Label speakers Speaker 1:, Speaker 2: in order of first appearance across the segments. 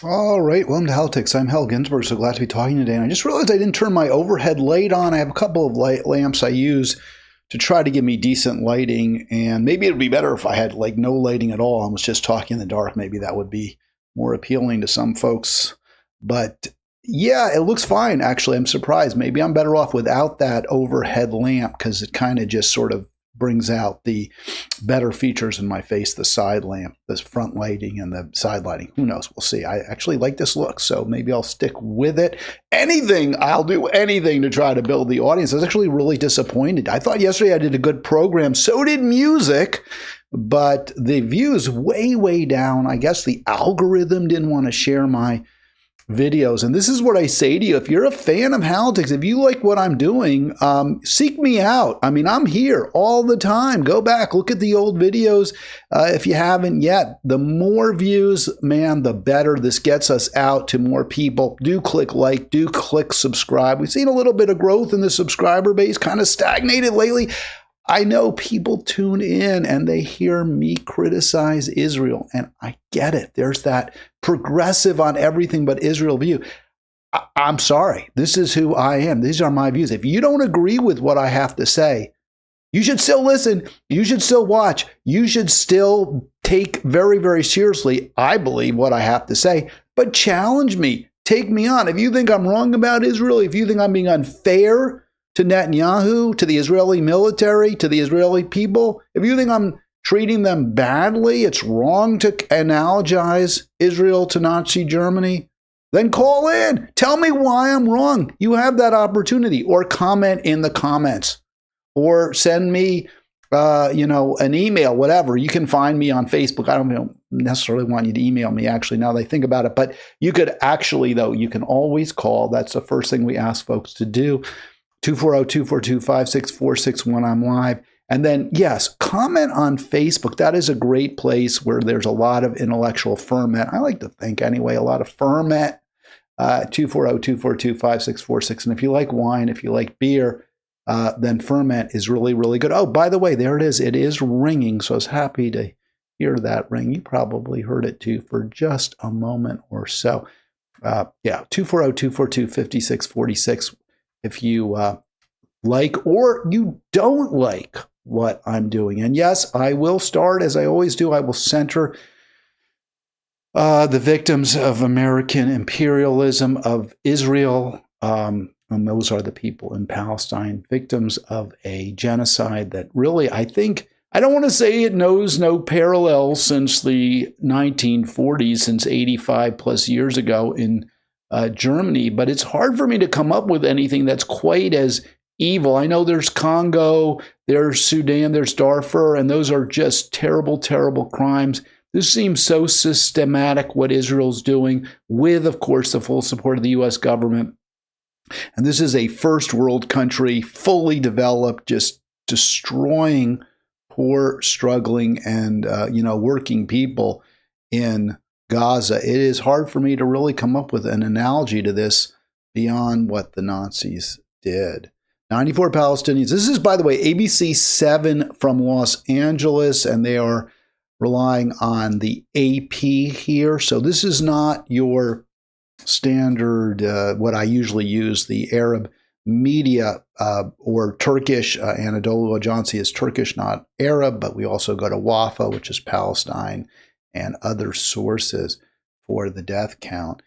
Speaker 1: All right, welcome to Halitics. I'm Hal Ginsberg, so glad to be talking today. And I just realized I didn't turn my overhead light on. I have a couple of lamps I use to try to give me decent lighting, and maybe it would be better if I had like no lighting at all and was just talking in the dark. Maybe that would be more appealing to some folks. But yeah, it looks fine, actually. I'm surprised. Maybe I'm better off without that overhead lamp because it kind of just sort of brings out the better features in my face, the side lamp, the front lighting and the side lighting. Who knows? We'll see. I actually like this look, so maybe I'll stick with it. I'll do anything to try to build the audience. I was actually really disappointed. I thought yesterday I did a good program. So did music, but the views way down. I guess the algorithm didn't want to share my videos. And this is what I say to you. If you're a fan of Halitics, if you like what I'm doing, seek me out. I mean, I'm here all the time. Go back, look at the old videos if you haven't yet. The more views, man, the better. This gets us out to more people. Do click like, do click subscribe. We've seen a little bit of growth in the subscriber base, kind of stagnated lately. I know people tune in and they hear me criticize Israel, and I get it. There's that progressive on everything but Israel view. I'm sorry. This is who I am. These are my views. If you don't agree with what I have to say, you should still listen. You should still watch. You should still take very seriously, I believe, what I have to say, but challenge me. Take me on. If you think I'm wrong about Israel, if you think I'm being unfair to Netanyahu, to the Israeli military, to the Israeli people, if you think I'm treating them badly, it's wrong to analogize Israel to Nazi Germany, then call in. Tell me why I'm wrong. You have that opportunity, or comment in the comments, or send me, an email, whatever. You can find me on Facebook. I don't necessarily want you to email me, actually, now that I think about it, but you could actually, though, you can always call. That's the first thing we ask folks to do. 240-242-5646 when I'm live. And then, yes, comment on Facebook. That is a great place where there's a lot of intellectual ferment. I like to think, anyway, a lot of ferment. 240-242-5646. And if you like wine, if you like beer, then ferment is really good. Oh, by the way, there it is. It is ringing, so I was happy to hear that ring. You probably heard it, too, for just a moment or so. 240-242-5646. If you like or you don't like what I'm doing. And yes, I will start, as I always do, I will center the victims of American imperialism, of Israel, and those are the people in Palestine, victims of a genocide that really, I think, I don't want to say it knows no parallel since the 1940s, since 85 plus years ago in Germany, but it's hard for me to come up with anything that's quite as evil. I know there's Congo, there's Sudan, there's Darfur, and those are just terrible crimes. This seems so systematic, what Israel's doing, with, of course, the full support of the U.S. government. And this is a first world country, fully developed, just destroying poor, struggling, and working people in Gaza. It is hard for me to really come up with an analogy to this beyond what the Nazis did. 94 Palestinians. This is, by the way, ABC 7 from Los Angeles, and they are relying on the AP here. So this is not your standard, what I usually use, the Arab media or Turkish. Anadolu Ajansi is Turkish, not Arab, but we also go to WAFA, which is Palestine, and other sources for the death count.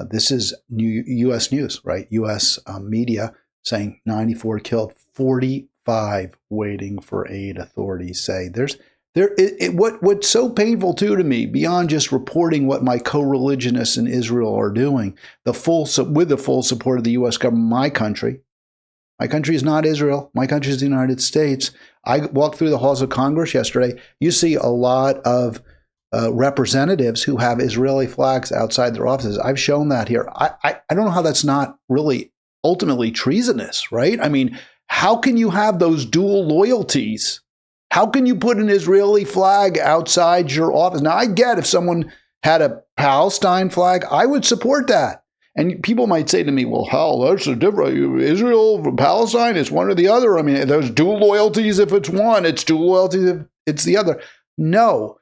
Speaker 1: This is U.S. news, right? U.S. Media saying 94 killed, 45 waiting for aid, authorities say. What's so painful too to me, beyond just reporting what my co-religionists in Israel are doing, with the full support of the U.S. government, my country is not Israel. My country is the United States. I walked through the halls of Congress yesterday. You see a lot of representatives who have Israeli flags outside their offices. I've shown that here. I don't know how that's not really ultimately treasonous, right? I mean, how can you have those dual loyalties? How can you put an Israeli flag outside your office? Now, I get if someone had a Palestine flag, I would support that. And people might say to me, well, hell, that's a different, Israel, Palestine, it's one or the other. I mean, there's dual loyalties if it's one, it's dual loyalties if it's the other. No.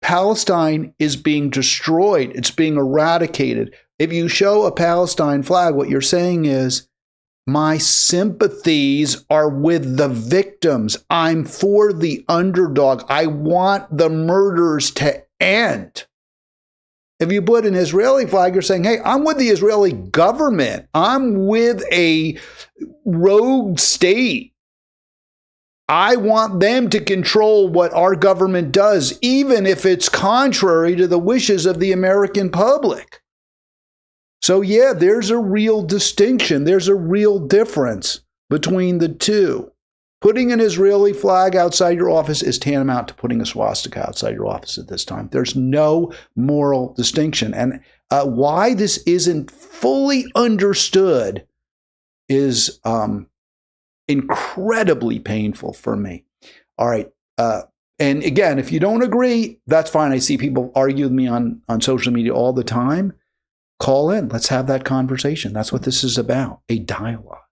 Speaker 1: Palestine is being destroyed. It's being eradicated. If you show a Palestine flag, what you're saying is, my sympathies are with the victims. I'm for the underdog. I want the murders to end. If you put an Israeli flag, you're saying, hey, I'm with the Israeli government. I'm with a rogue state. I want them to control what our government does, even if it's contrary to the wishes of the American public. So yeah, there's a real distinction. There's a real difference between the two. Putting an Israeli flag outside your office is tantamount to putting a swastika outside your office at this time. There's no moral distinction. And why this isn't fully understood is incredibly painful for me. All right. And again, if you don't agree, that's fine. I see people argue with me on social media all the time. Call in. Let's have that conversation. That's what this is about, a dialogue.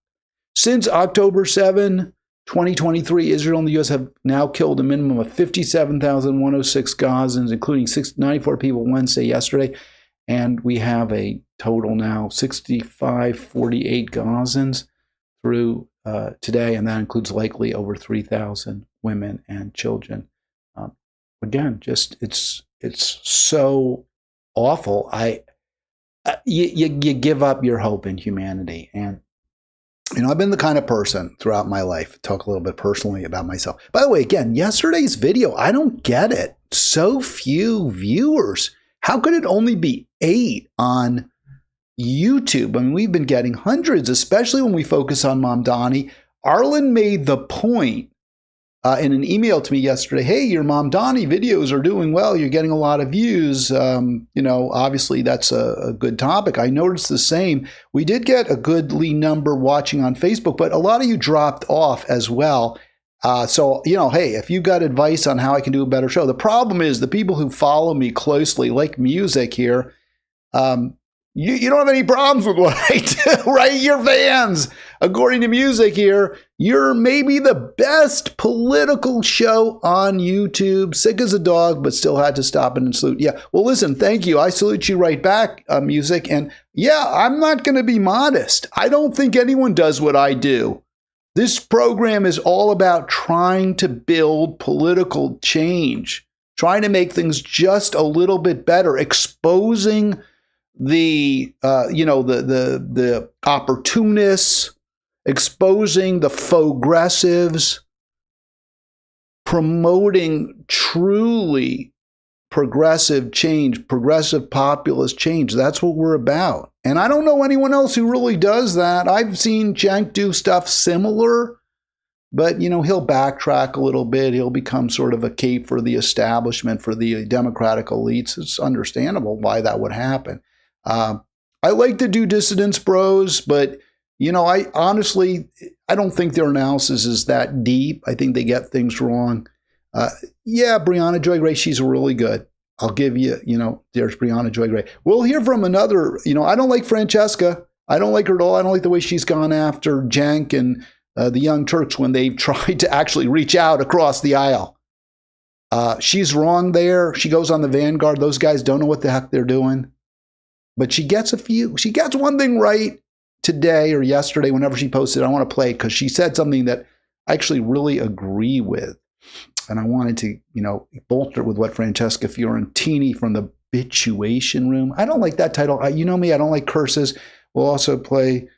Speaker 1: Since October 7, 2023, Israel and the U.S. have now killed a minimum of 57,106 Gazans, including 94 people yesterday. And we have a total now 6,548 Gazans through today, and that includes likely over 3,000 women and children. Again, just it's so awful. You give up your hope in humanity. And I've been the kind of person throughout my life, talk a little bit personally about myself. By the way, again, yesterday's video, I don't get it. So few viewers. How could it only be 8 on YouTube? I mean, we've been getting hundreds, especially when we focus on Mamdani. Arlen made the point in an email to me yesterday, hey, your Mamdani videos are doing well. You're getting a lot of views. Obviously that's a good topic. I noticed the same. We did get a goodly number watching on Facebook, but a lot of you dropped off as well. So, hey, if you've got advice on how I can do a better show, the problem is the people who follow me closely, like music here, you don't have any problems with what I do, right? You're fans. According to music here, you're maybe the best political show on YouTube. Sick as a dog, but still had to stop and salute. Yeah, well, listen, thank you. I salute you right back, music. And yeah, I'm not going to be modest. I don't think anyone does what I do. This program is all about trying to build political change, trying to make things just a little bit better, exposing the opportunists, exposing the faux-gressives, promoting truly progressive change, progressive populist change. That's what we're about. And I don't know anyone else who really does that. I've seen Cenk do stuff similar, but, he'll backtrack a little bit. He'll become sort of a cape for the establishment, for the Democratic elites. It's understandable why that would happen. I like to do dissidents bros, but, I honestly don't think their analysis is that deep. I think they get things wrong. Yeah, Brianna Joy Gray, she's really good. I'll give you, there's Brianna Joy Gray. We'll hear from another, I don't like Francesca. I don't like her at all. I don't like the way she's gone after Cenk and the Young Turks when they've tried to actually reach out across the aisle. She's wrong there. She goes on the vanguard. Those guys don't know what the heck they're doing. But she gets one thing right today or yesterday, whenever she posted. I want to play because she said something that I actually really agree with. And I wanted to, bolster with what Francesca Fiorentini from the Bituation Room. I don't like that title. You know me, I don't like curses. We'll also play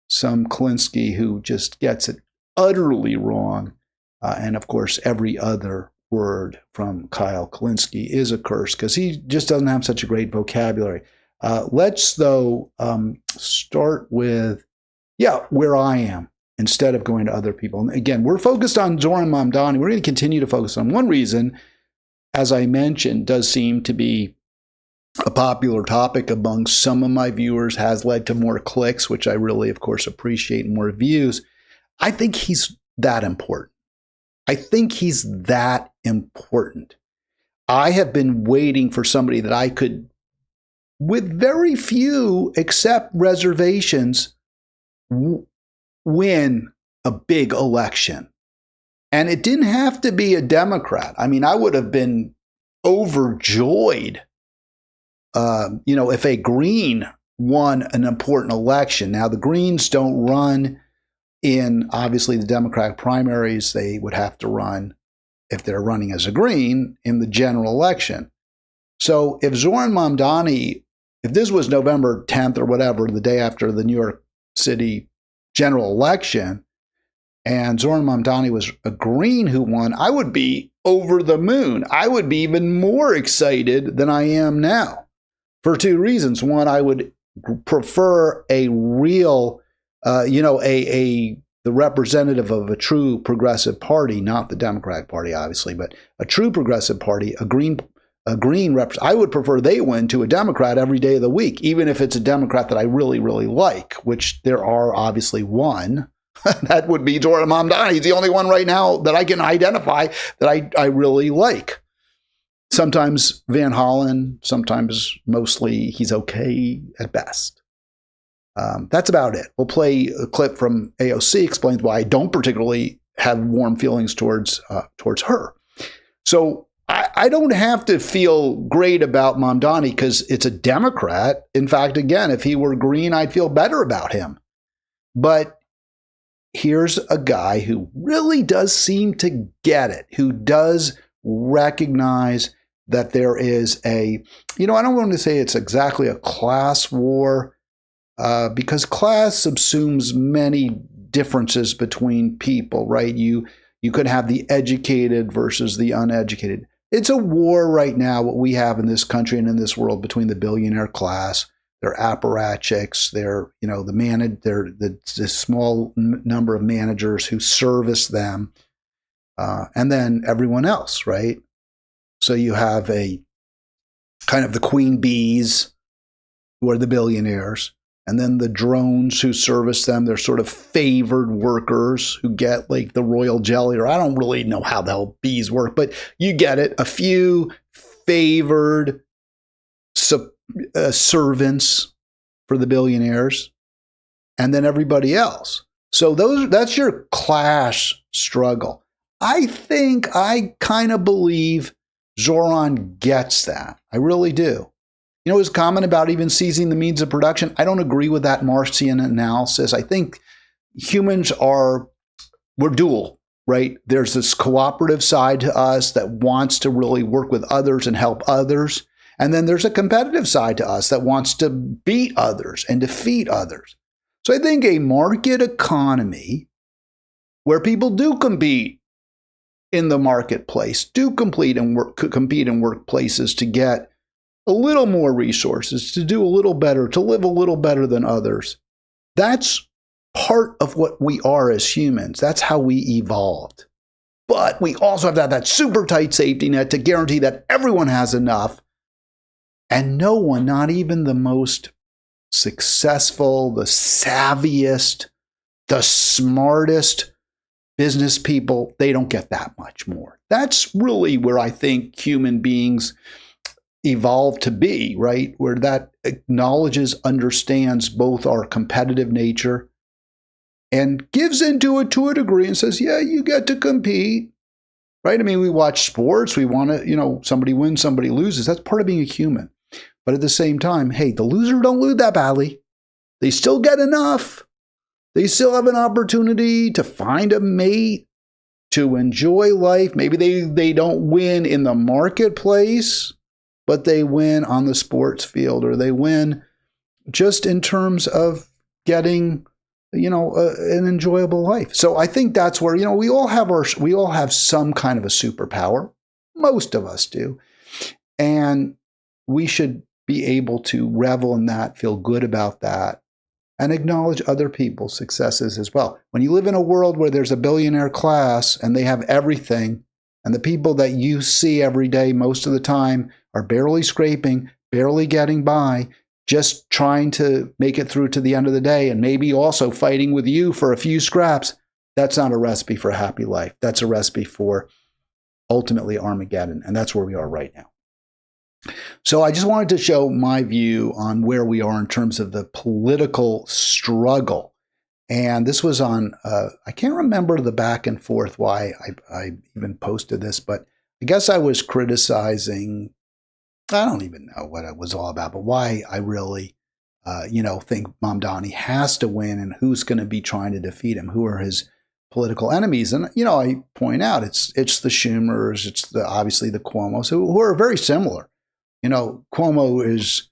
Speaker 1: some Klinsky, who just gets it utterly wrong. And of course, every other word from Kyle Klinsky is a curse because he just doesn't have such a great vocabulary. Let's, though, start with, where I am instead of going to other people. And again, we're focused on Zoran Mamdani. We're going to continue to focus on one reason, as I mentioned, does seem to be a popular topic among some of my viewers, has led to more clicks, which I really, of course, appreciate, and more views. I think he's that important. I have been waiting for somebody that I could, with very few except reservations, win a big election. And it didn't have to be a Democrat. I mean, I would have been overjoyed, if a Green won an important election. Now, the Greens don't run in, obviously, the Democratic primaries. They would have to run, if they're running as a Green, in the general election. So if Zoran Mamdani, if this was November 10th or whatever, the day after the New York City general election, and Zoran Mamdani was a Green who won, I would be over the moon. I would be even more excited than I am now for two reasons. One, I would prefer a real, the representative of a true progressive party, not the Democratic Party, obviously, but a true progressive party, a green I would prefer they win to a Democrat every day of the week, even if it's a Democrat that I really, really like, which there are obviously one. That would be Zoran Mamdani. He's the only one right now that I can identify that I really like. Sometimes Van Hollen, sometimes mostly he's okay at best. That's about it. We'll play a clip from AOC, explains why I don't particularly have warm feelings towards her. So I don't have to feel great about Mamdani because it's a Democrat. In fact, again, if he were Green, I'd feel better about him. But here's a guy who really does seem to get it, who does recognize that there is I don't want to say it's exactly a class war, because class subsumes many differences between people, right? You could have the educated versus the uneducated. It's a war right now, what we have in this country and in this world, between the billionaire class, their apparatchiks, the small number of managers who service them, and then everyone else, right? So you have a kind of the queen bees, who are the billionaires, and then the drones who service them. They're sort of favored workers who get like the royal jelly, or I don't really know how the hell bees work, but you get it. A few favored servants for the billionaires, and then everybody else. So that's your class struggle. I think I kind of believe Zoran gets that. I really do. His comment about even seizing the means of production, I don't agree with that Marxian analysis. I think we're dual, right? There's this cooperative side to us that wants to really work with others and help others. And then there's a competitive side to us that wants to beat others and defeat others. So I think a market economy where people do compete in the marketplace, do compete in workplaces to get a little more resources, to do a little better, to live a little better than others. That's part of what we are as humans. That's how we evolved. But we also have to have that super tight safety net to guarantee that everyone has enough. And no one, not even the most successful, the savviest, the smartest business people, they don't get that much more. That's really where I think human beings evolved to be, right? Where that acknowledges, understands both our competitive nature and gives into it to a degree and says, yeah, you get to compete, right? I mean, we watch sports. We want to, somebody wins, somebody loses. That's part of being a human. But at the same time, hey, the loser don't lose that badly. They still get enough. They still have an opportunity to find a mate, to enjoy life. Maybe they don't win in the marketplace, but they win on the sports field, or they win just in terms of getting, an enjoyable life. So I think that's where, we all have some kind of a superpower. Most of us do. And we should be able to revel in that, feel good about that, and acknowledge other people's successes as well. When you live in a world where there's a billionaire class and they have everything, and the people that you see every day most of the time are barely scraping, barely getting by, just trying to make it through to the end of the day, and maybe also fighting with you for a few scraps, that's not a recipe for a happy life. That's a recipe for ultimately Armageddon, and that's where we are right now. So I just wanted to show my view on where we are in terms of the political struggle. And this was on, I can't remember the back and forth why I even posted this, but I guess I was criticizing, I don't even know what it was all about, but why I really, think Mamdani has to win and who's going to be trying to defeat him, who are his political enemies. And, I point out it's the Schumers, it's obviously the Cuomos, who are very similar. Cuomo is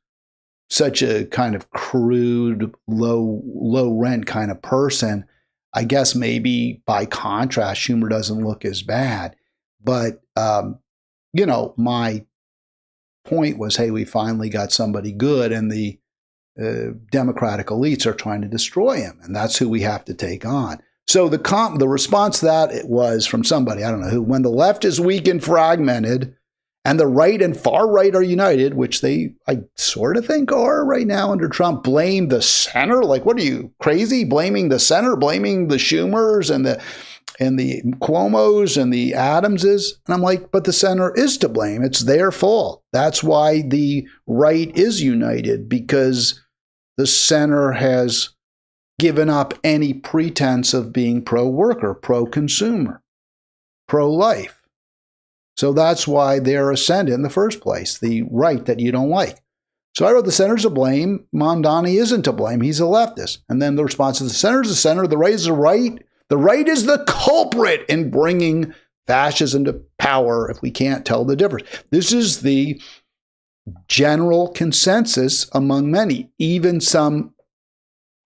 Speaker 1: such a kind of crude, low rent kind of person. I guess maybe by contrast, Schumer doesn't look as bad. But, my point was, hey, we finally got somebody good, and the Democratic elites are trying to destroy him. And that's who we have to take on. So the response to that it was from somebody, I don't know who, when the left is weak and fragmented and the right and far right are united, which I sort of think are right now under Trump, blame the center. Like, what are you, crazy? Blaming the center, blaming the Schumers and the Cuomos and the Adamses. And I'm like, but the center is to blame. It's their fault. That's why the right is united, because the center has given up any pretense of being pro-worker, pro-consumer, pro-life. So that's why they're ascendant in the first place, the right that you don't like. So I wrote the center's to blame. Mamdani isn't to blame. He's a leftist. And then the response is the center's the center, the right is the right. The right is the culprit in bringing fascism to power if we can't tell the difference. This is the general consensus among many, even some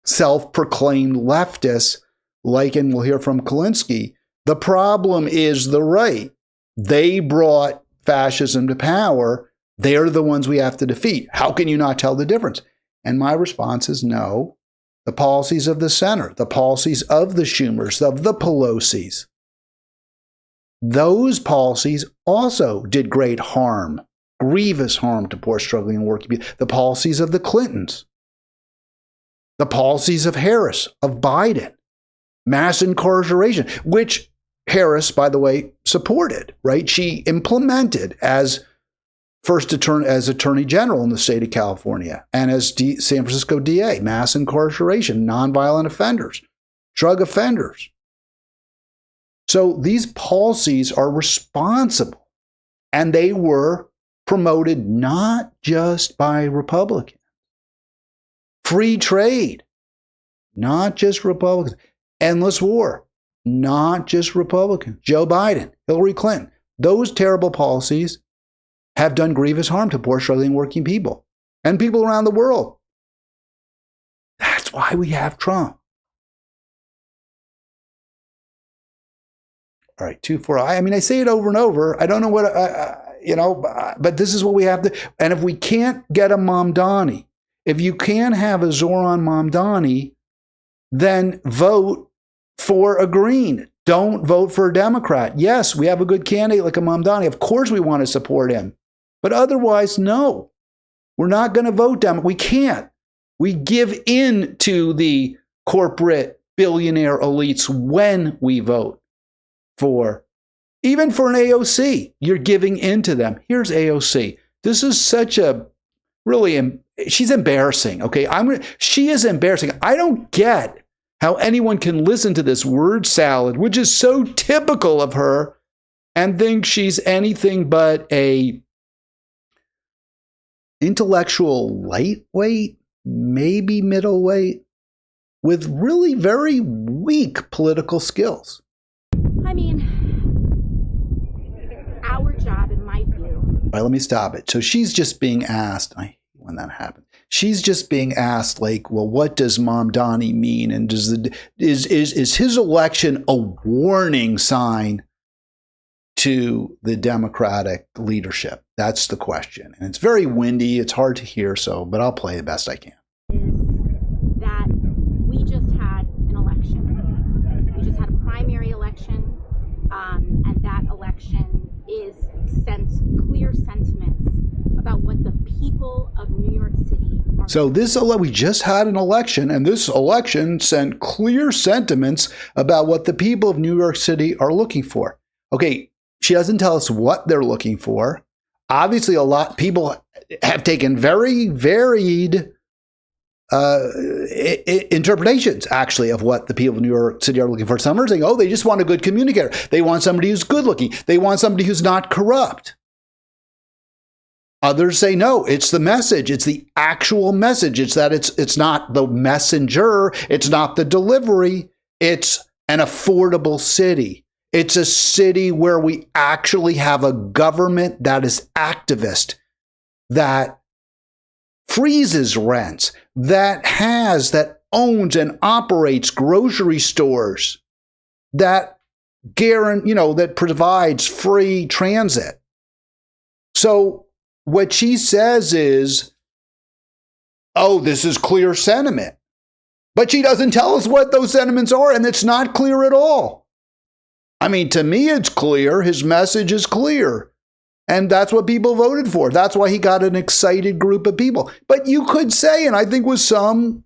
Speaker 1: self-proclaimed leftists, and we'll hear from Kulinski. The problem is the right. They brought fascism to power. They're the ones we have to defeat. How can you not tell the difference? And my response is no. The policies of the center, the policies of the Schumers, of the Pelosi's, those policies also did great harm, grievous harm to poor, struggling, and working people. The policies of the Clintons, the policies of Harris, of Biden, mass incarceration, which Harris, by the way, supported, right? She implemented as Attorney General in the state of California and as San Francisco DA, mass incarceration, nonviolent offenders, drug offenders. So these policies are responsible, and they were promoted not just by Republicans. Free trade, not just Republicans. Endless war, not just Republicans. Joe Biden, Hillary Clinton, those terrible policies have done grievous harm to poor, struggling, working people and people around the world. That's why we have Trump. All right, 2-4. I say it over and over. I don't know what, but this is what we have to. And if we can't get a Mamdani, if you can't have a Zoran Mamdani, then vote for a Green. Don't vote for a Democrat. Yes, we have a good candidate like a Mamdani. Of course we want to support him. But otherwise, no. We're not going to vote Democrat. We can't. We give in to the corporate billionaire elites when we vote even for an AOC. You're giving in to them. Here's AOC. This is such a she's embarrassing. Okay, she is embarrassing. I don't get how anyone can listen to this word salad, which is so typical of her, and think she's anything but a intellectual lightweight, maybe middleweight, with really very weak political skills.
Speaker 2: Our job, in my view.
Speaker 1: All right, let me stop it. So she's just being asked, I hate when that happens. She's just being asked, well, what does Mamdani mean? And is his election a warning sign to the Democratic leadership? That's the question. And it's very windy. It's hard to hear, but I'll play the best I can.
Speaker 2: Is that we just had an election. We just had a primary election. And that election sent clear sentiments about what the people of New York City are.
Speaker 1: So we just had an election, and this election sent clear sentiments about what the people of New York City are looking for. Okay, she doesn't tell us what they're looking for. Obviously, a lot of people have taken very varied interpretations, actually, of what the people of New York City are looking for. Some are saying, oh, they just want a good communicator. They want somebody who's good looking. They want somebody who's not corrupt. Others say, no, it's the message. It's the actual message. It's that it's not the messenger. It's not the delivery. It's an affordable city. It's a city where we actually have a government that is activist, that freezes rents, that owns and operates grocery stores, that that provides free transit. So what she says is, oh, this is clear sentiment. But she doesn't tell us what those sentiments are, and it's not clear at all. I mean, to me, it's clear. His message is clear. And that's what people voted for. That's why he got an excited group of people. But you could say, and I think with some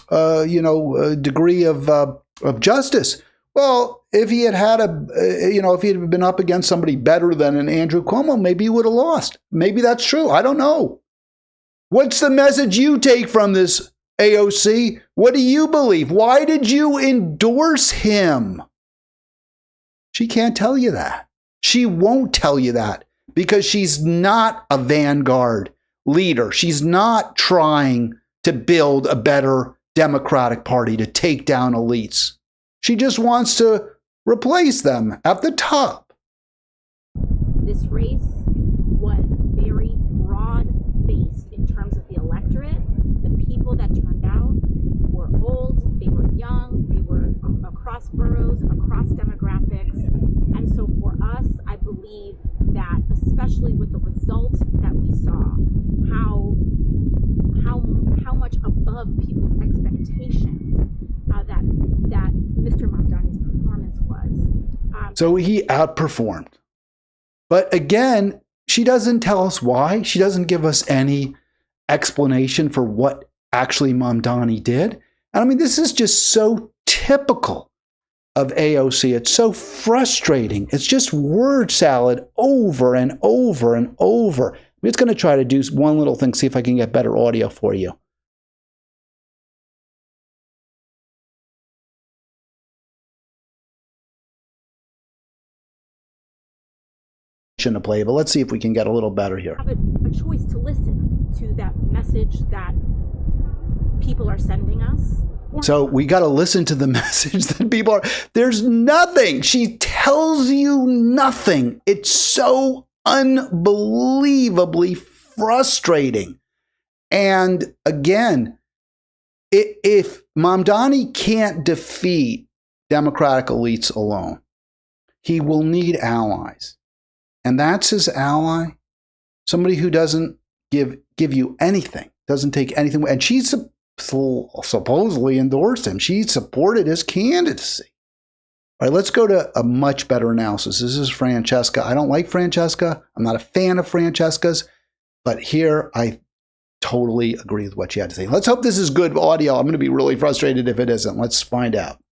Speaker 1: degree of justice, well, if he had if he had been up against somebody better than an Andrew Cuomo, maybe he would have lost. Maybe that's true. I don't know. What's the message you take from this, AOC? What do you believe? Why did you endorse him? She can't tell you that. She won't tell you that because she's not a vanguard leader. She's not trying to build a better Democratic Party to take down elites. She just wants to replace them at the top.
Speaker 2: This race was very broad-based in terms of the electorate. The people that turned out were old, they were young, they were across boroughs, across demographics. And so for us, I believe that, especially with the result that we saw, how much above people's expectations that Mr. Mamdani's performance was.
Speaker 1: So he outperformed. But again, she doesn't tell us why. She doesn't give us any explanation for what actually Mamdani did. And I mean, this is just so typical of AOC. It's so frustrating. It's just word salad over and over and over. I'm just going to try to do one little thing, see if I can get better audio for you. To play, but let's see if we can get a little better here.
Speaker 2: Have a choice to listen to that message that people are sending us.
Speaker 1: So we got to listen to the message that people are. There's nothing. She tells you nothing. It's so unbelievably frustrating. And again, if Mamdani can't defeat Democratic elites alone, he will need allies. And that's his ally, somebody who doesn't give you anything, doesn't take anything. And she supposedly endorsed him. She supported his candidacy. All right, let's go to a much better analysis. This is Francesca. I don't like Francesca. I'm not a fan of Francesca's. But here, I totally agree with what she had to say. Let's hope this is good audio. I'm going to be really frustrated if it isn't. Let's find out.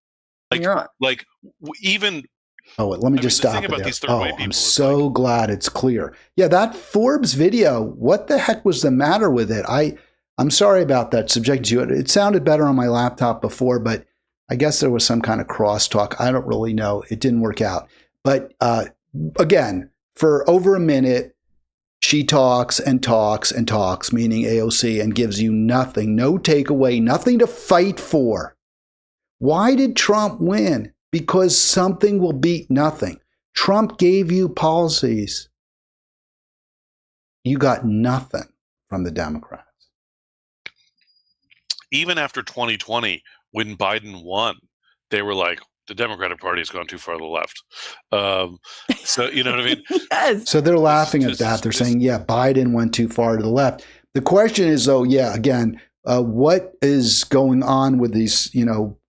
Speaker 1: Oh, let me just stop it there. Oh, I'm so glad it's clear. Yeah, that Forbes video, what the heck was the matter with it? I'm sorry about that, subjected to it. It sounded better on my laptop before, but I guess there was some kind of crosstalk. I don't really know. It didn't work out. But again, for over a minute, she talks and talks and talks, meaning AOC, and gives you nothing, no takeaway, nothing to fight for. Why did Trump win? Because something will beat nothing. Trump gave you policies. You got nothing from the Democrats.
Speaker 3: Even after 2020, when Biden won, they were like, the Democratic Party has gone too far to the left. So, you know what I mean?
Speaker 2: Yes.
Speaker 1: So they're laughing at that. They're saying, yeah, Biden went too far to the left. The question is, though, yeah, again, what is going on with these,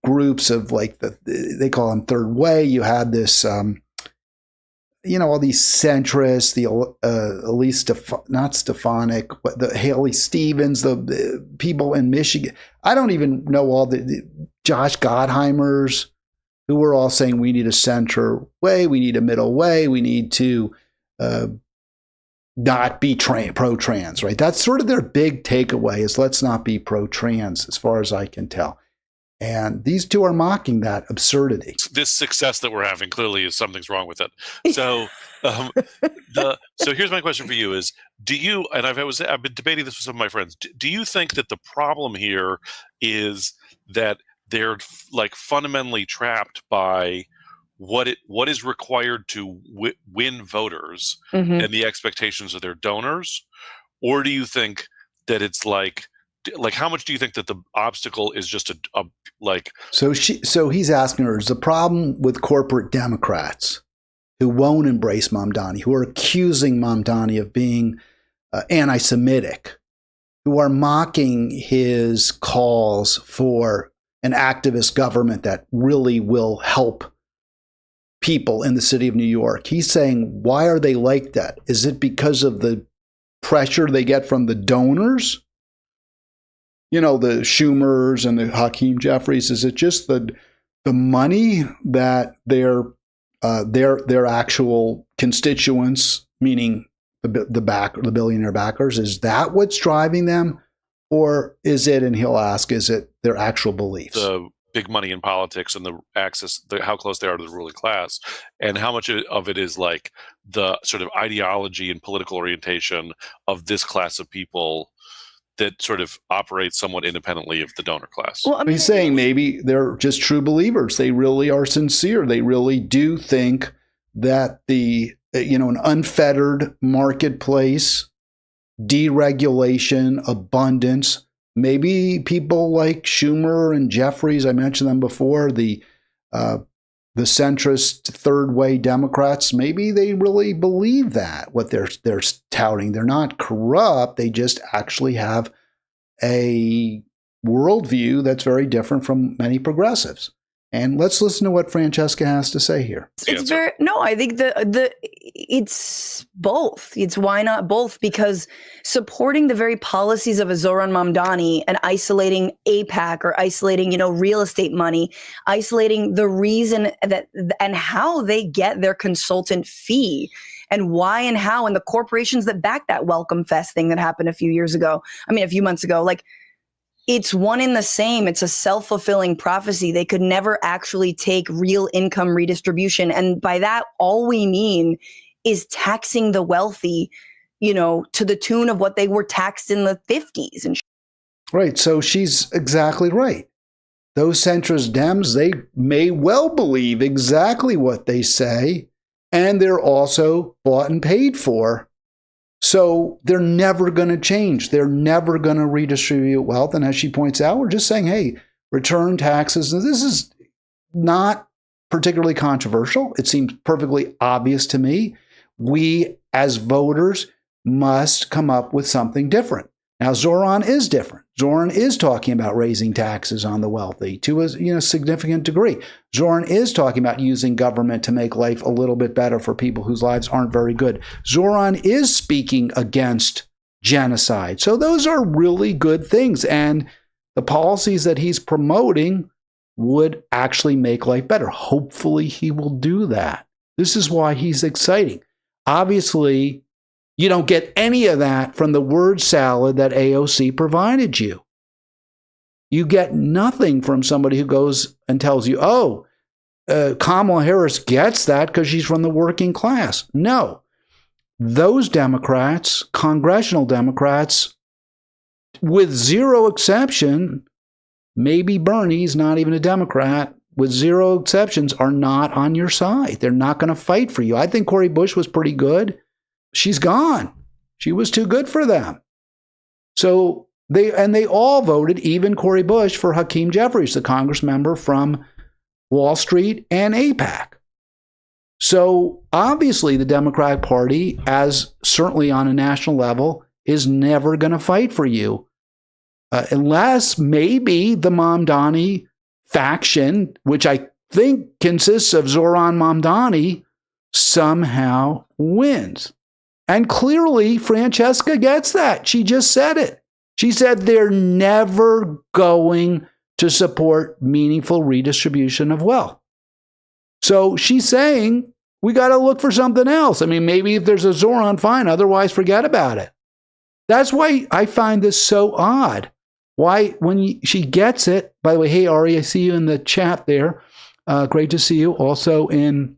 Speaker 1: groups of they call them third way. You had this, all these centrists, the Elise, not Stefanik, but the Haley Stevens, the people in Michigan. I don't even know all the Josh Gottheimers, who were all saying we need a center way, we need a middle way, we need to not be pro-trans, right? That's sort of their big takeaway is let's not be pro-trans, as far as I can tell. And these two are mocking that absurdity.
Speaker 3: This success that we're having clearly is something's wrong with it. So, so here's my question for you: is do you? And I've been debating this with some of my friends. Do you think that the problem here is that they're like fundamentally trapped by what is required to win voters and the expectations of their donors, or do you think that it's like how much do you think that the obstacle is just a like? So
Speaker 1: he's asking her, is the problem with corporate Democrats who won't embrace Mamdani, who are accusing Mamdani of being anti-Semitic, who are mocking his calls for an activist government that really will help people in the city of New York? He's saying, why are they like that? Is it because of the pressure they get from the donors? You know, the Schumers and the Hakeem Jeffries. Is it just the money that their actual constituents, meaning the billionaire backers, is that what's driving them? Or is it, and he'll ask, is it their actual beliefs?
Speaker 3: The big money in politics and the access, how close they are to the ruling class, and how much of it is like the sort of ideology and political orientation of this class of people that sort of operates somewhat independently of the donor class.
Speaker 1: Well, I mean, he's saying maybe they're just true believers. They really are sincere. They really do think that an unfettered marketplace, deregulation, abundance, maybe people like Schumer and Jeffries, I mentioned them before, the centrist third way Democrats, maybe they really believe that, what they're touting. They're not corrupt. They just actually have a worldview that's very different from many progressives. And let's listen to what Francesca has to say here.
Speaker 4: It's I think it's both. It's why not both? Because supporting the very policies of a Zoran Mamdani and isolating AIPAC or isolating, real estate money, isolating the reason that and how they get their consultant fee and why and how, and the corporations that back that Welcome Fest thing that happened a few months ago, like, it's one and the same. It's a self-fulfilling prophecy. They could never actually take real income redistribution. And by that, all we mean is taxing the wealthy, to the tune of what they were taxed in the 50s.
Speaker 1: Right. So she's exactly right. Those centrist Dems, they may well believe exactly what they say, and they're also bought and paid for. So they're never going to change. They're never going to redistribute wealth. And as she points out, we're just saying, hey, return taxes. And this is not particularly controversial. It seems perfectly obvious to me. We, as voters, must come up with something different. Now, Zoran is different. Zoran is talking about raising taxes on the wealthy to a significant degree. Zoran is talking about using government to make life a little bit better for people whose lives aren't very good. Zoran is speaking against genocide. So those are really good things. And the policies that he's promoting would actually make life better. Hopefully he will do that. This is why he's exciting. Obviously, you don't get any of that from the word salad that AOC provided you. You get nothing from somebody who goes and tells you, Kamala Harris gets that because she's from the working class. No. Those Democrats, congressional Democrats, with zero exception, maybe Bernie's not even a Democrat, with zero exceptions, are not on your side. They're not going to fight for you. I think Cori Bush was pretty good. She's gone. She was too good for them. So they all voted, even Cori Bush, for Hakeem Jeffries, the Congress member from Wall Street and AIPAC. So obviously the Democratic Party, as certainly on a national level, is never going to fight for you unless maybe the Mamdani faction, which I think consists of Zoran Mamdani, somehow wins. And clearly, Francesca gets that. She just said it. She said they're never going to support meaningful redistribution of wealth. So she's saying we got to look for something else. I mean, maybe if there's a Zoran, fine. Otherwise, forget about it. That's why I find this so odd. Why, when she gets it, by the way, hey, Ari, I see you in the chat there. Great to see you. Also in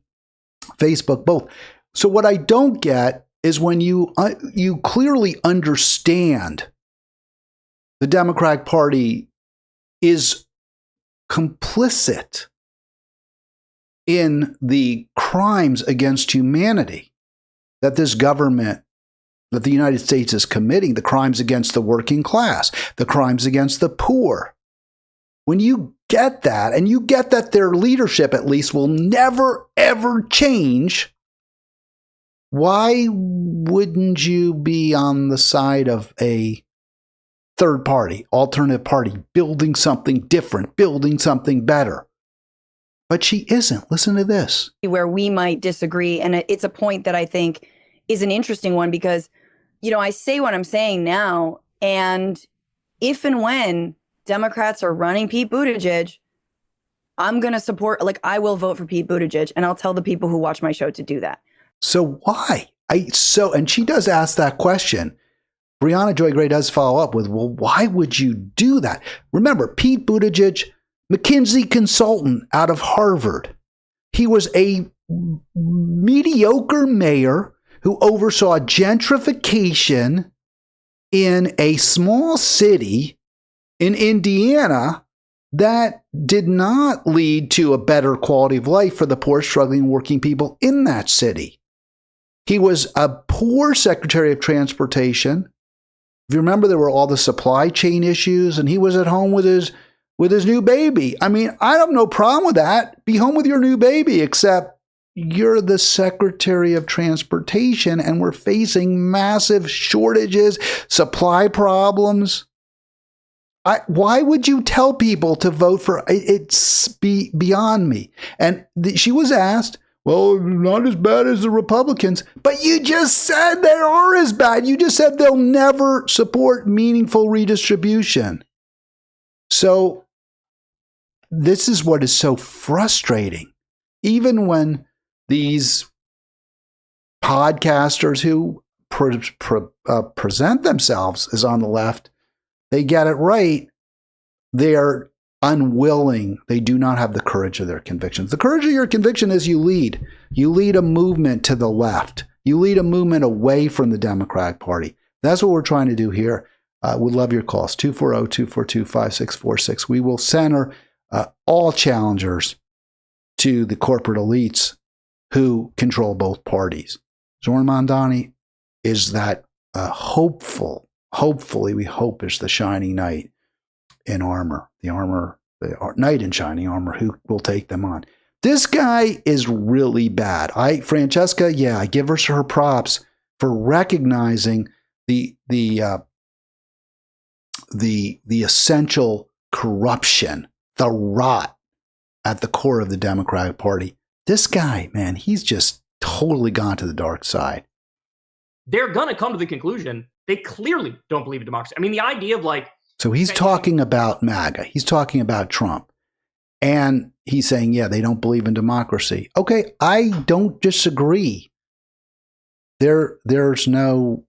Speaker 1: Facebook, both. So what I don't get is when you clearly understand the Democratic Party is complicit in the crimes against humanity that this government, that the United States is committing, the crimes against the working class, the crimes against the poor. When you get that, and you get that their leadership at least will never, ever change, why wouldn't you be on the side of a third party, alternative party, building something different, building something better? But she isn't. Listen to this.
Speaker 4: Where we might disagree. And it's a point that I think is an interesting one because, I say what I'm saying now. And if and when Democrats are running Pete Buttigieg, I'm going to support, I will vote for Pete Buttigieg. And I'll tell the people who watch my show to do that.
Speaker 1: So why? And she does ask that question. Brianna Joy Gray does follow up with, well, why would you do that? Remember, Pete Buttigieg, McKinsey consultant out of Harvard. He was a mediocre mayor who oversaw gentrification in a small city in Indiana that did not lead to a better quality of life for the poor, struggling, working people in that city. He was a poor Secretary of Transportation. If you remember, there were all the supply chain issues, and he was at home with his new baby. I mean, I have no problem with that. Be home with your new baby, except you're the Secretary of Transportation, and we're facing massive shortages, supply problems. Why would you tell people to vote for? It's beyond me. And she was asked, well, not as bad as the Republicans. But you just said they are as bad. You just said they'll never support meaningful redistribution. So this is what is so frustrating. Even when these podcasters who present themselves as on the left, they get it right, they are unwilling. They do not have the courage of their convictions. The courage of your conviction is you lead. You lead a movement to the left. You lead a movement away from the Democratic Party. That's what we're trying to do here. We'd love your calls, 240-242-5646. We will center all challengers to the corporate elites who control both parties. Zoran Mamdani is that hopefully we hope is the shining knight in armor, the knight in shining armor who will take them on. This guy is really bad. Francesca, I give her props for recognizing the essential corruption, the rot at the core of the Democratic Party. This guy, man, he's just totally gone to the dark side.
Speaker 5: They're going to come to the conclusion they clearly don't believe in democracy. I mean, the idea of
Speaker 1: So he's talking about MAGA. He's talking about Trump. And he's saying, they don't believe in democracy. Okay, I don't disagree. There's no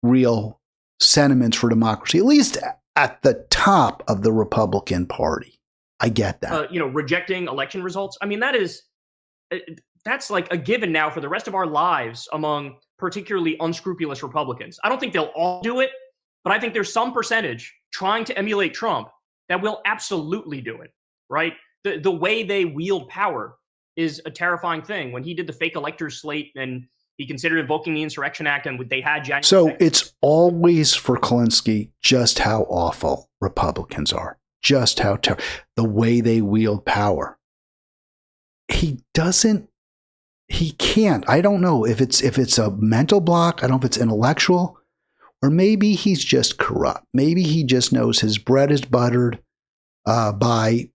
Speaker 1: real sentiments for democracy, at least at the top of the Republican Party. I get that.
Speaker 5: Rejecting election results. I mean, that's like a given now for the rest of our lives among particularly unscrupulous Republicans. I don't think they'll all do it, but I think there's some percentage trying to emulate Trump that will absolutely do it, right? The way they wield power is a terrifying thing. When he did the fake electors slate and he considered invoking the Insurrection Act and they had January 2nd.
Speaker 1: So it's always for Klinsky just how awful Republicans are, just how terrible, the way they wield power. He can't. I don't know if it's a mental block. I don't know if it's intellectual, or maybe he's just corrupt. Maybe he just knows his bread is buttered by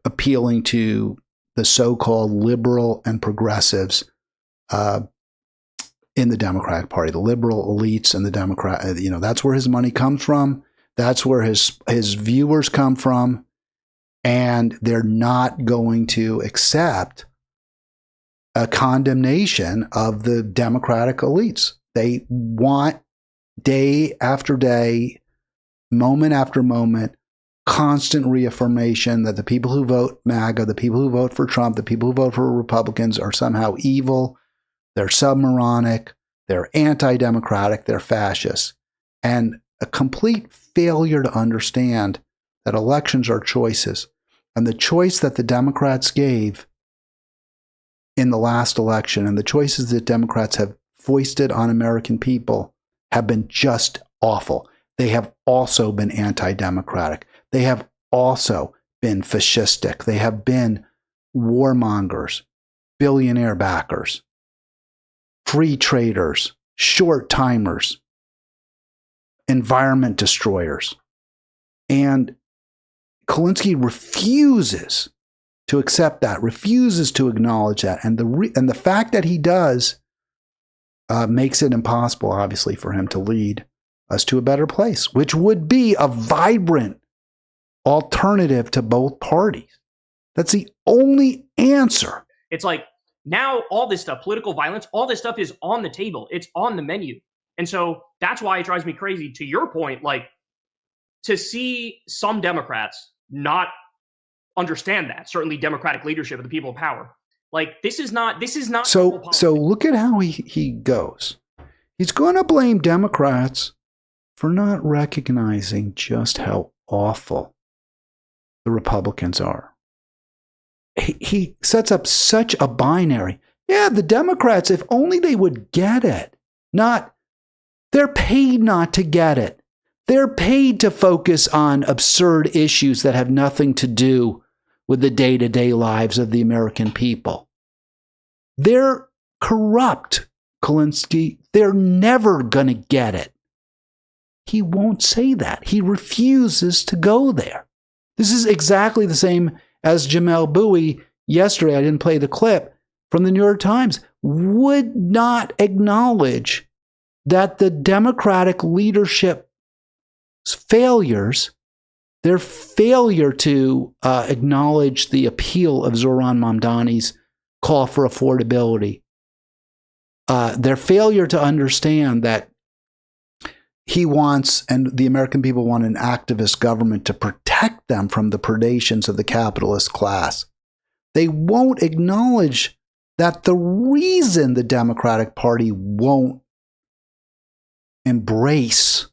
Speaker 1: appealing to the so-called liberal and progressives in the Democratic Party, the liberal elites and the Democrat. That's where his money comes from. That's where his viewers come from, and they're not going to accept a condemnation of the Democratic elites. They want day after day, moment after moment, constant reaffirmation that the people who vote MAGA, the people who vote for Trump, the people who vote for Republicans are somehow evil, they're submoronic, they're anti-democratic, they're fascist. And a complete failure to understand that elections are choices. And the choice that the Democrats gave in the last election and the choices that Democrats have foisted on American people have been just awful. They have also been anti-democratic. They have also been fascistic. They have been warmongers, billionaire backers, free traders, short timers, environment destroyers. And Kulinski refuses to accept that, refuses to acknowledge that. And the fact that he does makes it impossible, obviously, for him to lead us to a better place, which would be a vibrant alternative to both parties. That's the only answer.
Speaker 5: It's like now all this stuff, political violence, all this stuff is on the table. It's on the menu. And so that's why it drives me crazy, to your point, like to see some Democrats not understand that, certainly Democratic leadership of the people of power. Like this is not
Speaker 1: so look at how he goes. He's going to blame Democrats for not recognizing just how awful the Republicans are. He sets up such a binary. Yeah, the Democrats, if only they would get it. They're paid not to get it. They're paid to focus on absurd issues that have nothing to do with the day-to-day lives of the American people. They're corrupt, Kulinski. They're never going to get it. He won't say that. He refuses to go there. This is exactly the same as Jamel Bowie yesterday. I didn't play the clip from the New York Times. Would not acknowledge that the Democratic leadership's failures, their failure to acknowledge the appeal of Zohran Mamdani's call for affordability, their failure to understand that he wants, and the American people want, an activist government to protect them from the predations of the capitalist class. They won't acknowledge that the reason the Democratic Party won't embrace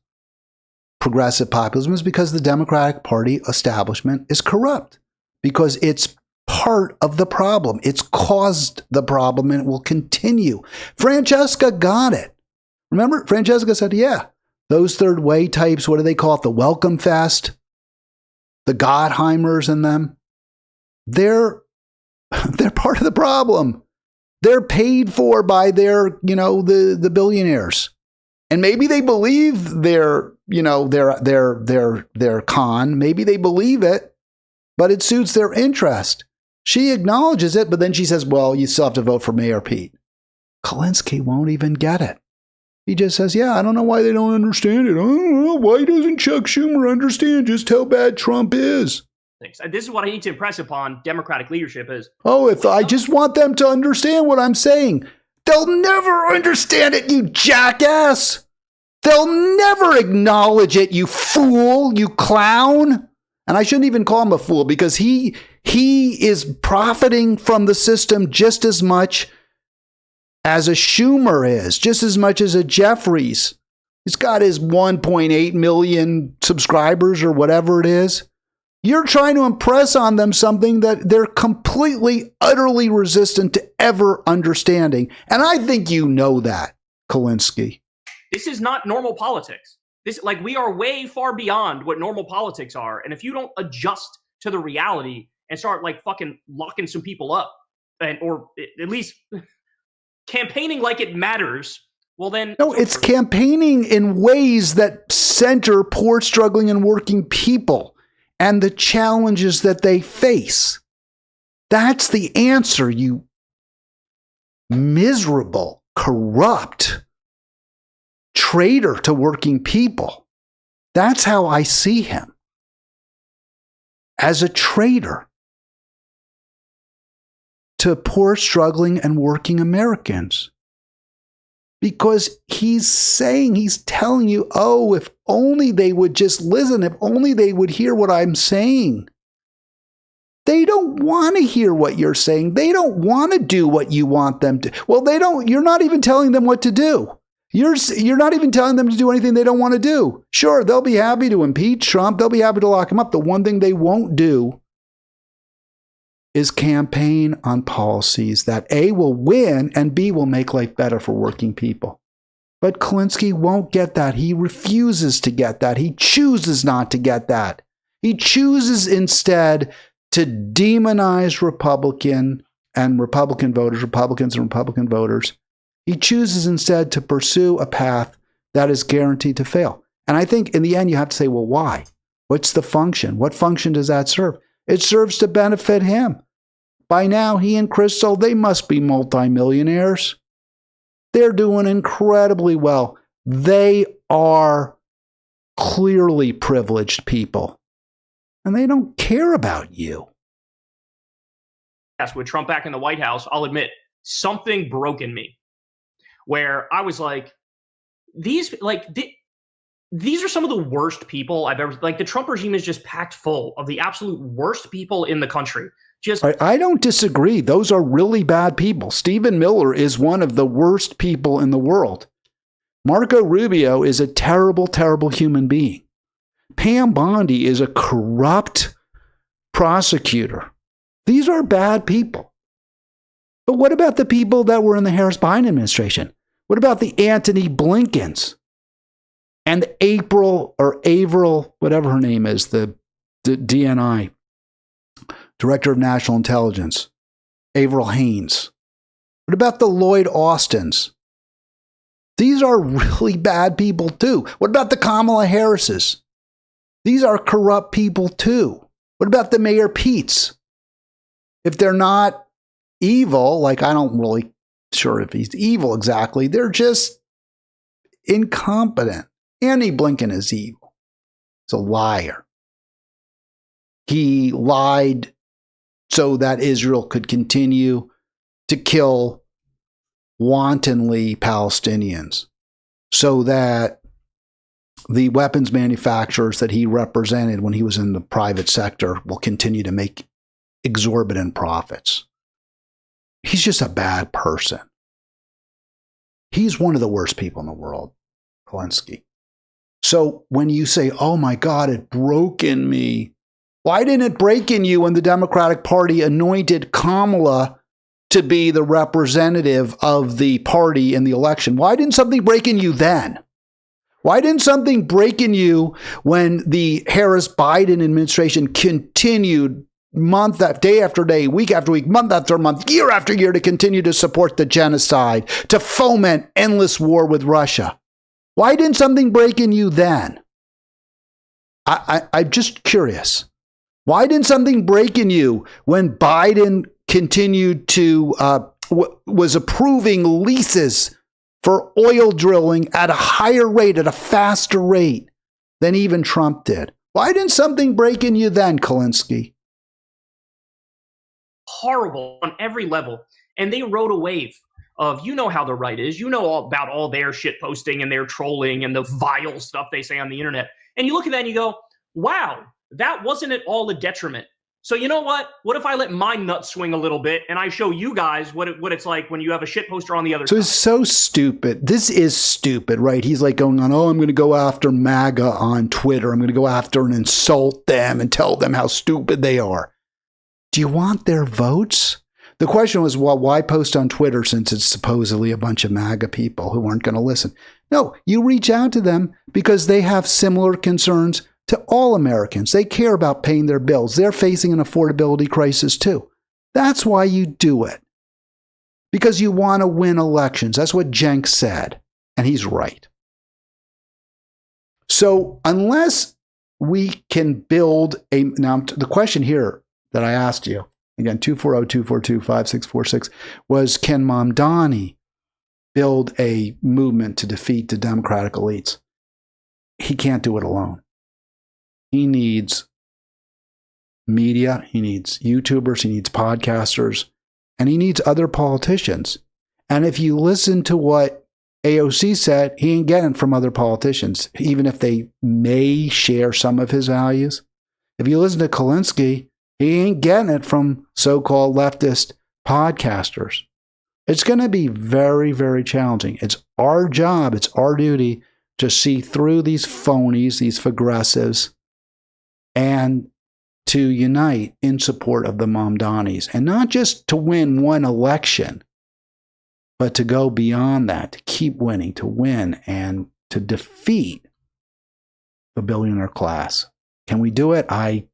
Speaker 1: progressive populism is because the Democratic Party establishment is corrupt, because it's part of the problem. It's caused the problem and it will continue. Francesca got it. Remember, Francesca said, yeah, those third way types, what do they call it? The Welcome Fest, the Gottheimers and them. They're part of the problem. They're paid for by their, the billionaires. And maybe they believe their con. Maybe they believe it, but it suits their interest. She acknowledges it, but then she says, well, you still have to vote for Mayor Pete. Kulinski won't even get it. He just says, yeah, I don't know why they don't understand it. I don't know. Why doesn't Chuck Schumer understand just how bad Trump is?
Speaker 5: This is what I need to impress upon Democratic leadership is.
Speaker 1: Oh, if I just want them to understand what I'm saying. They'll never understand it, you jackass. They'll never acknowledge it, you fool, you clown. And I shouldn't even call him a fool because he is profiting from the system just as much as a Schumer is, just as much as a Jeffries. He's got his 1.8 million subscribers or whatever it is. You're trying to impress on them something that they're completely, utterly resistant to ever understanding. And I think you know that, Kulinski.
Speaker 5: This is not normal politics. We are way far beyond what normal politics are. And if you don't adjust to the reality and start fucking locking some people up or at least campaigning like it matters, well then...
Speaker 1: No, it's campaigning in ways that center poor, struggling, and working people and the challenges that they face. That's the answer, you miserable, corrupt traitor to working people. That's how I see him. As a traitor to poor, struggling, and working Americans. Because he's telling you, oh, if only they would just listen, if only they would hear what I'm saying. They don't want to hear what you're saying. They don't want to do what you want them to. Well, you're not even telling them what to do. You're not even telling them to do anything they don't want to do. Sure, they'll be happy to impeach Trump. They'll be happy to lock him up. The one thing they won't do is campaign on policies that A, will win, and B, will make life better for working people. But Kulinski won't get that. He refuses to get that. He chooses not to get that. He chooses instead to demonize Republicans and Republican voters. He chooses instead to pursue a path that is guaranteed to fail. And I think in the end, you have to say, well, why? What's the function? What function does that serve? It serves to benefit him. By now, he and Crystal, they must be multimillionaires. They're doing incredibly well. They are clearly privileged people. And they don't care about you.
Speaker 5: Yes, with Trump back in the White House, I'll admit, something broke in me. Where I was like, these are some of the worst people I've ever, like the Trump regime is just packed full of the absolute worst people in the country.
Speaker 1: I don't disagree. Those are really bad people. Stephen Miller is one of the worst people in the world. Marco Rubio is a terrible, terrible human being. Pam Bondi is a corrupt prosecutor. These are bad people. But what about the people that were in the Harris-Biden administration? What about the Antony Blinkens and Avril, whatever her name is, the DNI, Director of National Intelligence, Avril Haines? What about the Lloyd Austins? These are really bad people too. What about the Kamala Harrises? These are corrupt people too. What about the Mayor Petes? If they're not evil, like I don't really sure if he's evil exactly, they're just incompetent. Andy Blinken is evil. He's a liar. He lied so that Israel could continue to kill wantonly Palestinians, so that the weapons manufacturers that he represented when he was in the private sector will continue to make exorbitant profits. He's just a bad person. He's one of the worst people in the world, Kulinski. So when you say, oh my God, it broke in me. Why didn't it break in you when the Democratic Party anointed Kamala to be the representative of the party in the election? Why didn't something break in you then? Why didn't something break in you when the Harris-Biden administration continued day after day, week after week, month after month, year after year to continue to support the genocide, to foment endless war with Russia? Why didn't something break in you then? I'm just curious. Why didn't something break in you when Biden continued to, was approving leases for oil drilling at a higher rate, at a faster rate than even Trump did? Why didn't something break in you then, Kulinski?
Speaker 5: Horrible on every level. And they rode a wave of, you know how the right is, you know all about all their shit posting and their trolling and the vile stuff they say on the internet. And you look at that and you go, wow, that wasn't at all a detriment. So you know what? What if I let my nuts swing a little bit and I show you guys what it's like when you have a shit poster on the other side?
Speaker 1: So it's so stupid. This is stupid, right? He's like going on, oh, I'm going to go after MAGA on Twitter. I'm going to go after and insult them and tell them how stupid they are. Do you want their votes? The question was, well, why post on Twitter since it's supposedly a bunch of MAGA people who aren't going to listen? No, you reach out to them because they have similar concerns to all Americans. They care about paying their bills. They're facing an affordability crisis too. That's why you do it. Because you want to win elections. That's what Cenk said. And he's right. So unless we can build now the question here that I asked you, again, 240-242-5646, was can Mamdani build a movement to defeat the Democratic elites? He can't do it alone. He needs media, he needs YouTubers, he needs podcasters, and he needs other politicians. And if you listen to what AOC said, he ain't getting it from other politicians, even if they may share some of his values. If you listen to Kulinski, he ain't getting it from so-called leftist podcasters. It's going to be very, very challenging. It's our job, it's our duty to see through these phonies, these progressives, and to unite in support of the Mamdanis. And not just to win one election, but to go beyond that, to keep winning, to win, and to defeat the billionaire class. Can we do it? I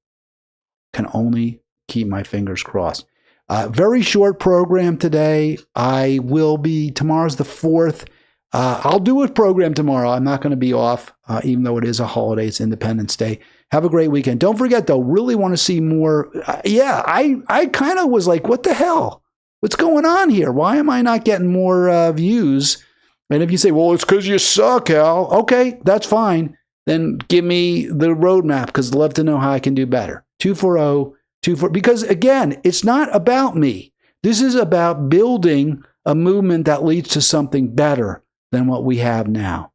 Speaker 1: can only keep my fingers crossed. Very short program today. Tomorrow's the 4th. I'll do a program tomorrow. I'm not going to be off, even though it is a holiday. It's Independence Day. Have a great weekend. Don't forget, though, really want to see more. I kind of was like, what the hell? What's going on here? Why am I not getting more views? And if you say, well, it's because you suck, Al. Okay, that's fine. Then give me the roadmap, because I'd love to know how I can do better. 240-24. Because, again, it's not about me. This is about building a movement that leads to something better than what we have now.